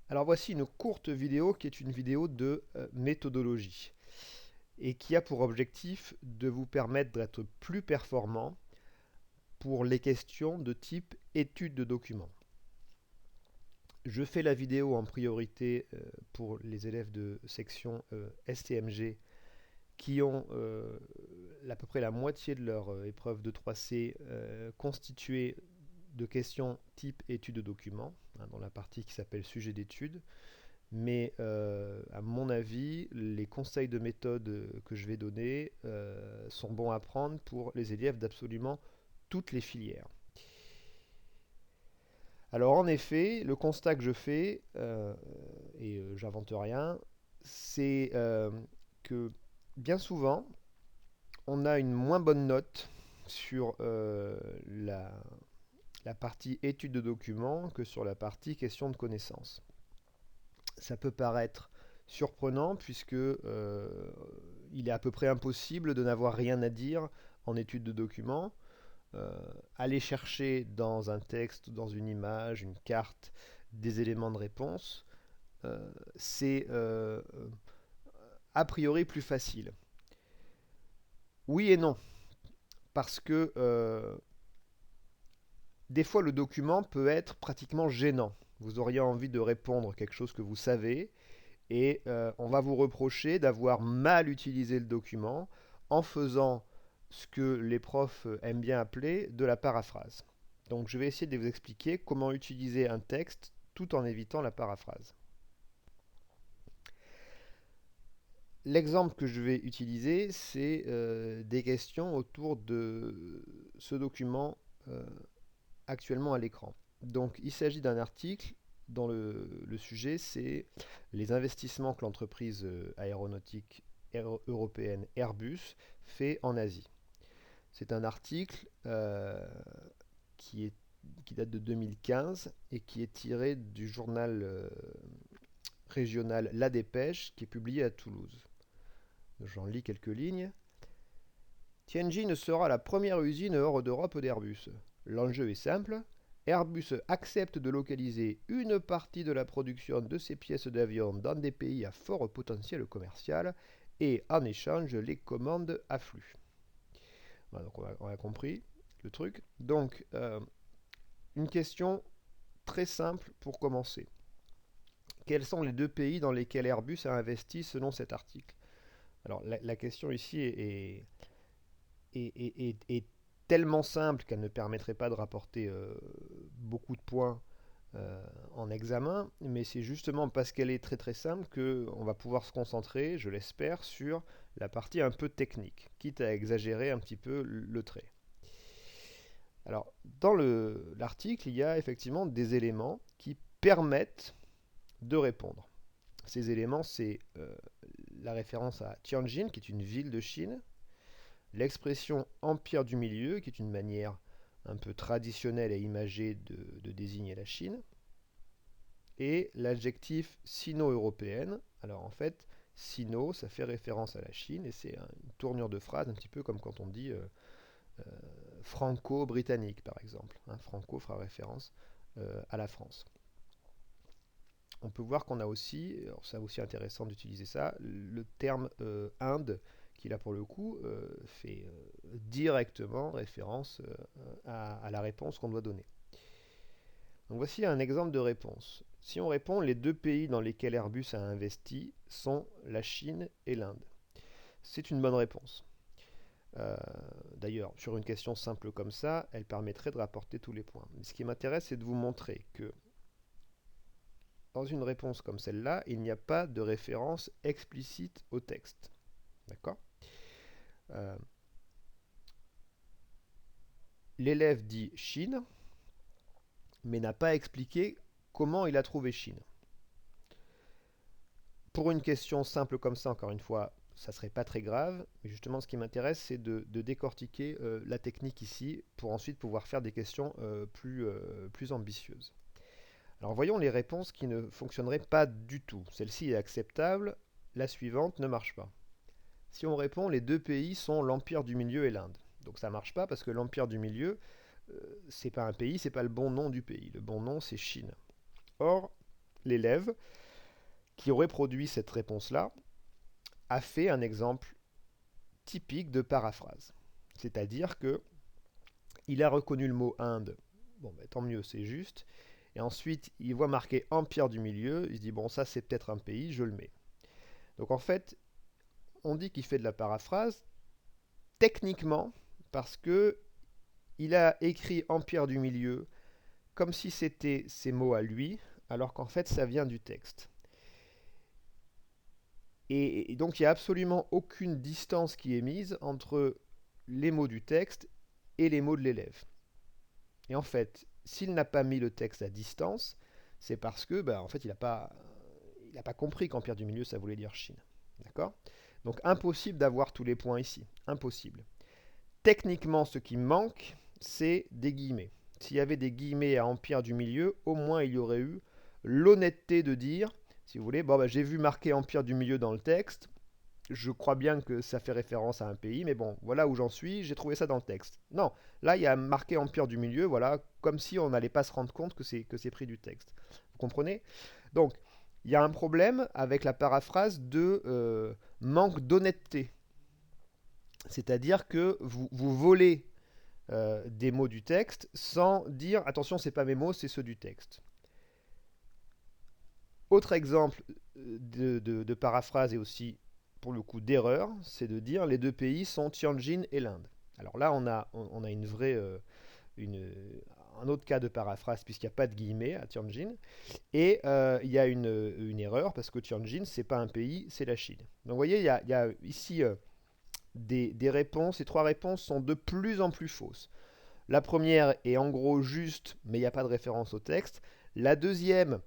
Alors voici une courte vidéo qui est une vidéo de méthodologie et qui a pour objectif de vous permettre d'être plus performant pour les questions de type étude de documents. Je fais la vidéo en priorité pour les élèves de section STMG qui ont à peu près la moitié de leur épreuve de 3C constituée de questions type étude de documents, hein, dans la partie qui s'appelle sujet d'étude. Mais à mon avis, les conseils de méthode que je vais donner sont bons à prendre pour les élèves d'absolument toutes les filières. Alors en effet, le constat que je fais, et j'invente rien, c'est que bien souvent, on a une moins bonne note sur la partie étude de documents que sur la partie question de connaissances. Ça peut paraître surprenant puisque il est à peu près impossible de n'avoir rien à dire en étude de documents. Aller chercher dans un texte, dans une image, une carte, des éléments de réponse, c'est a priori plus facile. Oui et non, parce que des fois le document peut être pratiquement gênant. Vous auriez envie de répondre quelque chose que vous savez, et on va vous reprocher d'avoir mal utilisé le document en faisant ce que les profs aiment bien appeler de la paraphrase. Donc je vais essayer de vous expliquer comment utiliser un texte tout en évitant la paraphrase. L'exemple que je vais utiliser, c'est des questions autour de ce document actuellement à l'écran. Donc il s'agit d'un article dont le sujet c'est les investissements que l'entreprise aéronautique européenne Airbus fait en Asie. C'est un article qui, est, qui date de 2015 et qui est tiré du journal régional La Dépêche qui est publié à Toulouse. J'en lis quelques lignes. Tianjin sera la première usine hors d'Europe d'Airbus. L'enjeu est simple. Airbus accepte de localiser une partie de la production de ses pièces d'avion dans des pays à fort potentiel commercial et en échange les commandes affluent. Voilà, donc on a compris le truc. Donc une question très simple pour commencer. Quels sont les deux pays dans lesquels Airbus a investi selon cet article? Alors la question ici est tellement simple qu'elle ne permettrait pas de rapporter beaucoup de points en examen, mais c'est justement parce qu'elle est très très simple qu'on va pouvoir se concentrer, je l'espère, sur la partie un peu technique, quitte à exagérer un petit peu le trait. Alors, dans l'article, il y a effectivement des éléments qui permettent de répondre. Ces éléments, c'est la référence à Tianjin, qui est une ville de Chine, l'expression empire du milieu, qui est une manière un peu traditionnelle et imagée de désigner la Chine, et l'adjectif sino-européenne. Alors en fait, sino, ça fait référence à la Chine, et c'est une tournure de phrase, un petit peu comme quand on dit franco-britannique, par exemple. Hein, franco fera référence à la France. On peut voir qu'on a aussi, c'est aussi intéressant d'utiliser ça, le terme Inde, qui là pour le coup fait directement référence à la réponse qu'on doit donner. Donc voici un exemple de réponse. Si on répond, les deux pays dans lesquels Airbus a investi sont la Chine et l'Inde. C'est une bonne réponse. D'ailleurs, sur une question simple comme ça, elle permettrait de rapporter tous les points. Mais ce qui m'intéresse, c'est de vous montrer que dans une réponse comme celle-là, il n'y a pas de référence explicite au texte. D'accord? euh, L'élève dit Chine, mais n'a pas expliqué comment il a trouvé Chine. Pour une question simple comme ça, encore une fois, ça serait pas très grave, mais justement ce qui m'intéresse c'est de décortiquer la technique ici pour ensuite pouvoir faire des questions plus ambitieuses. Alors voyons les réponses qui ne fonctionneraient pas du tout. Celle-ci est acceptable, la suivante ne marche pas. Si on répond, les deux pays sont l'Empire du Milieu et l'Inde. Donc ça marche pas parce que l'Empire du Milieu, c'est pas un pays, c'est pas le bon nom du pays. Le bon nom c'est Chine. Or, l'élève qui aurait produit cette réponse-là a fait un exemple typique de paraphrase. C'est-à-dire que il a reconnu le mot Inde. Bon, ben, tant mieux, c'est juste. Et ensuite, il voit marqué Empire du Milieu. Il se dit, bon, ça c'est peut-être un pays, je le mets. Donc en fait, on dit qu'il fait de la paraphrase techniquement parce que il a écrit Empire du Milieu comme si c'était ses mots à lui, alors qu'en fait ça vient du texte. Et donc il n'y a absolument aucune distance qui est mise entre les mots du texte et les mots de l'élève. Et en fait, s'il n'a pas mis le texte à distance, c'est parce que, en fait, il n'a pas compris qu'Empire du Milieu, ça voulait dire Chine. D'accord? Donc impossible d'avoir tous les points ici. Impossible. Techniquement, ce qui manque, c'est des guillemets. S'il y avait des guillemets à Empire du Milieu, au moins il y aurait eu l'honnêteté de dire, si vous voulez, bon, j'ai vu marqué Empire du Milieu dans le texte, je crois bien que ça fait référence à un pays, mais bon, voilà où j'en suis, j'ai trouvé ça dans le texte. Non, là il y a marqué Empire du Milieu, voilà, comme si on n'allait pas se rendre compte que c'est pris du texte. Vous comprenez? Donc, il y a un problème avec la paraphrase de manque d'honnêteté. C'est-à-dire que vous volez des mots du texte sans dire attention, c'est pas mes mots, c'est ceux du texte. Autre exemple de paraphrase et aussi pour le coup d'erreur, c'est de dire les deux pays sont Tianjin et l'Inde. Alors là, on a une vraie, un autre cas de paraphrase puisqu'il n'y a pas de guillemets à Tianjin. Et il y a une erreur parce que Tianjin, c'est pas un pays, c'est la Chine. Donc vous voyez, il y a ici des réponses. Ces trois réponses sont de plus en plus fausses. La première est en gros juste, mais il n'y a pas de référence au texte. La deuxième,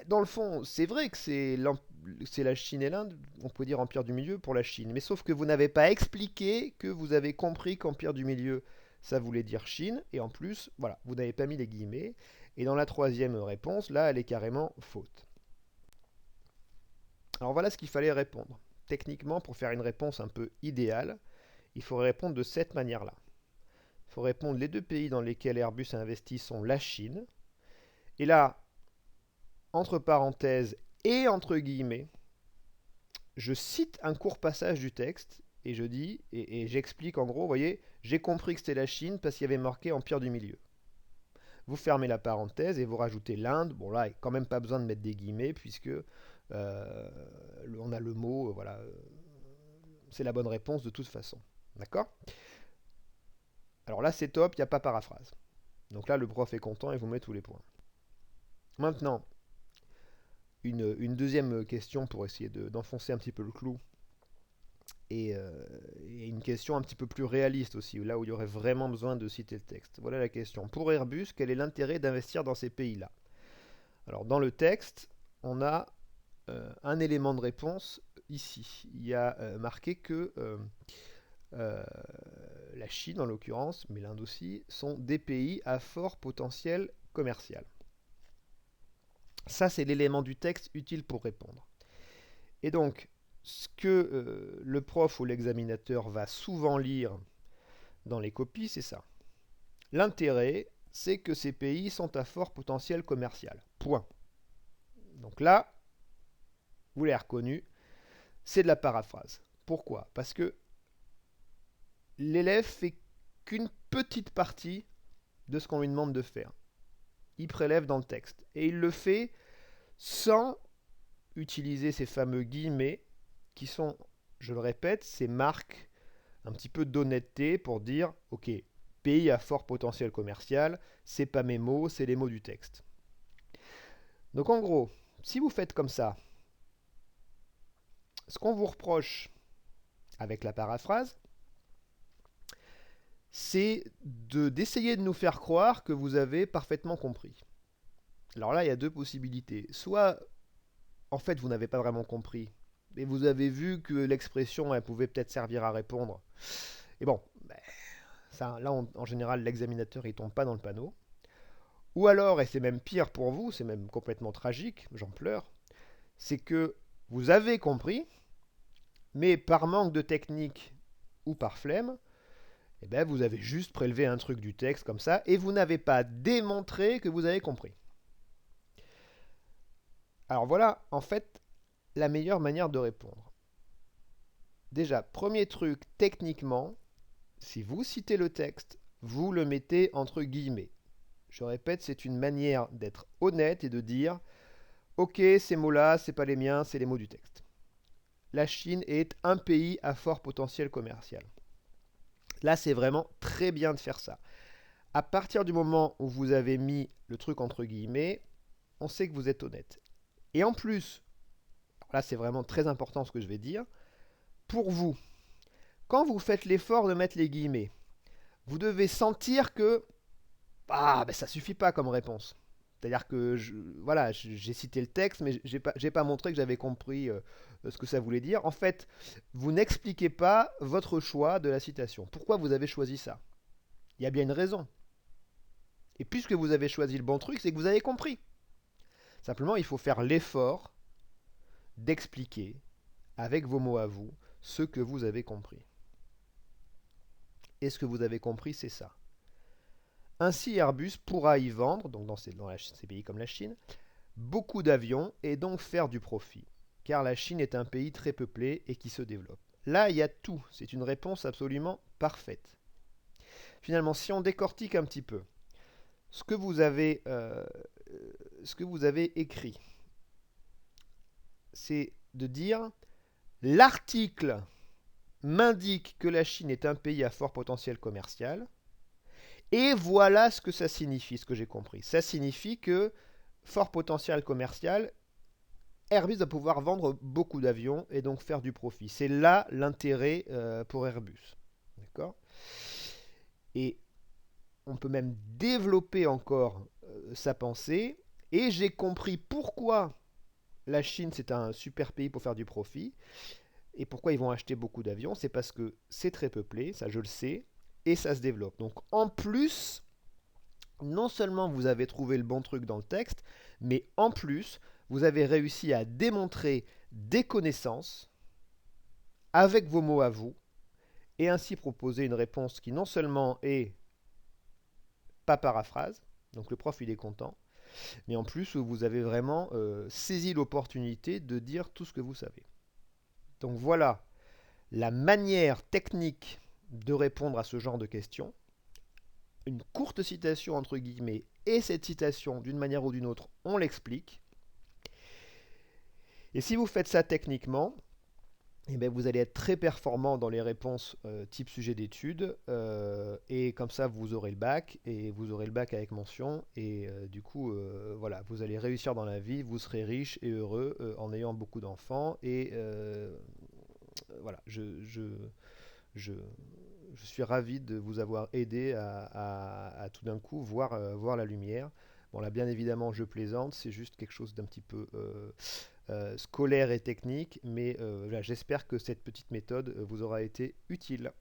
dans le fond, c'est vrai que c'est la Chine et l'Inde, on peut dire Empire du Milieu pour la Chine, mais sauf que vous n'avez pas expliqué que vous avez compris qu'Empire du Milieu, ça voulait dire Chine, et en plus, voilà, vous n'avez pas mis les guillemets. Et dans la troisième réponse, là, elle est carrément faute. Alors voilà ce qu'il fallait répondre. Techniquement, pour faire une réponse un peu idéale, il faudrait répondre de cette manière-là. Il faut répondre les deux pays dans lesquels Airbus a investi sont la Chine. Et là, entre parenthèses et entre guillemets, je cite un court passage du texte et je dis, et j'explique en gros, vous voyez, j'ai compris que c'était la Chine parce qu'il y avait marqué Empire du Milieu. Vous fermez la parenthèse et vous rajoutez l'Inde. Bon là, il n'y a quand même pas besoin de mettre des guillemets puisque on a le mot, voilà, c'est la bonne réponse de toute façon. D'accord? Alors là, c'est top, il n'y a pas paraphrase. Donc là, le prof est content et vous met tous les points. Maintenant, une deuxième question pour essayer d'enfoncer un petit peu le clou. Et une question un petit peu plus réaliste aussi, là où il y aurait vraiment besoin de citer le texte. Voilà la question. Pour Airbus, quel est l'intérêt d'investir dans ces pays-là? Alors dans le texte, on a un élément de réponse ici. Il y a marqué que la Chine en l'occurrence, mais l'Inde aussi, sont des pays à fort potentiel commercial. Ça, c'est l'élément du texte utile pour répondre. Et donc, ce que le prof ou l'examinateur va souvent lire dans les copies, c'est ça. L'intérêt, c'est que ces pays sont à fort potentiel commercial. Point. Donc là, vous l'avez reconnu, c'est de la paraphrase. Pourquoi? Parce que l'élève fait qu'une petite partie de ce qu'on lui demande de faire. Il prélève dans le texte. Et il le fait sans utiliser ces fameux guillemets qui sont, je le répète, ces marques un petit peu d'honnêteté pour dire, ok, pays à fort potentiel commercial, c'est pas mes mots, c'est les mots du texte. Donc en gros, si vous faites comme ça, ce qu'on vous reproche avec la paraphrase, c'est d'essayer de nous faire croire que vous avez parfaitement compris. Alors là, il y a deux possibilités. Soit, en fait, vous n'avez pas vraiment compris, et vous avez vu que l'expression, elle pouvait peut-être servir à répondre. Et bon, ça, là, en général, l'examinateur, il tombe pas dans le panneau. Ou alors, et c'est même pire pour vous, c'est même complètement tragique, j'en pleure, c'est que vous avez compris, mais par manque de technique ou par flemme, eh ben, vous avez juste prélevé un truc du texte comme ça, et vous n'avez pas démontré que vous avez compris. Alors voilà, en fait, la meilleure manière de répondre. Déjà, premier truc, techniquement, si vous citez le texte, vous le mettez entre guillemets. Je répète, c'est une manière d'être honnête et de dire ok, ces mots-là, c'est pas les miens, c'est les mots du texte. La Chine est un pays à fort potentiel commercial. Là, c'est vraiment très bien de faire ça. À partir du moment où vous avez mis le truc entre guillemets, on sait que vous êtes honnête. Et en plus, là c'est vraiment très important ce que je vais dire, pour vous, quand vous faites l'effort de mettre les guillemets, vous devez sentir que ça suffit pas comme réponse. C'est-à-dire que voilà, j'ai cité le texte, mais j'ai pas montré que j'avais compris ce que ça voulait dire. En fait, vous n'expliquez pas votre choix de la citation. Pourquoi vous avez choisi ça? Il y a bien une raison. Et puisque vous avez choisi le bon truc, c'est que vous avez compris. Simplement, il faut faire l'effort d'expliquer, avec vos mots à vous, ce que vous avez compris. Et ce que vous avez compris, c'est ça. Ainsi, Airbus pourra y vendre, donc dans ces pays comme la Chine, beaucoup d'avions et donc faire du profit. Car la Chine est un pays très peuplé et qui se développe. Là, il y a tout. C'est une réponse absolument parfaite. Finalement, si on décortique un petit peu, ce que vous avez écrit, c'est de dire l'article m'indique que la Chine est un pays à fort potentiel commercial. Et voilà ce que ça signifie, ce que j'ai compris. Ça signifie que fort potentiel commercial, Airbus va pouvoir vendre beaucoup d'avions et donc faire du profit. C'est là l'intérêt pour Airbus. D'accord? Et on peut même développer encore sa pensée. Et j'ai compris pourquoi la Chine c'est un super pays pour faire du profit. Et pourquoi ils vont acheter beaucoup d'avions? C'est parce que c'est très peuplé, ça je le sais, et ça se développe. Donc en plus, non seulement vous avez trouvé le bon truc dans le texte, mais en plus, vous avez réussi à démontrer des connaissances avec vos mots à vous, et ainsi proposer une réponse qui non seulement est pas paraphrase, donc le prof il est content, mais en plus vous avez vraiment saisi l'opportunité de dire tout ce que vous savez. Donc voilà la manière technique de répondre à ce genre de questions. Une courte citation entre guillemets, et cette citation, d'une manière ou d'une autre, on l'explique. Et si vous faites ça techniquement, eh bien, vous allez être très performant dans les réponses type sujet d'étude, et comme ça vous aurez le bac, et vous aurez le bac avec mention, et du coup, voilà, vous allez réussir dans la vie, vous serez riche et heureux en ayant beaucoup d'enfants, et voilà, je, je suis ravi de vous avoir aidé à tout d'un coup voir la lumière. Bon là bien évidemment je plaisante, c'est juste quelque chose d'un petit peu scolaire et technique, mais là, j'espère que cette petite méthode vous aura été utile.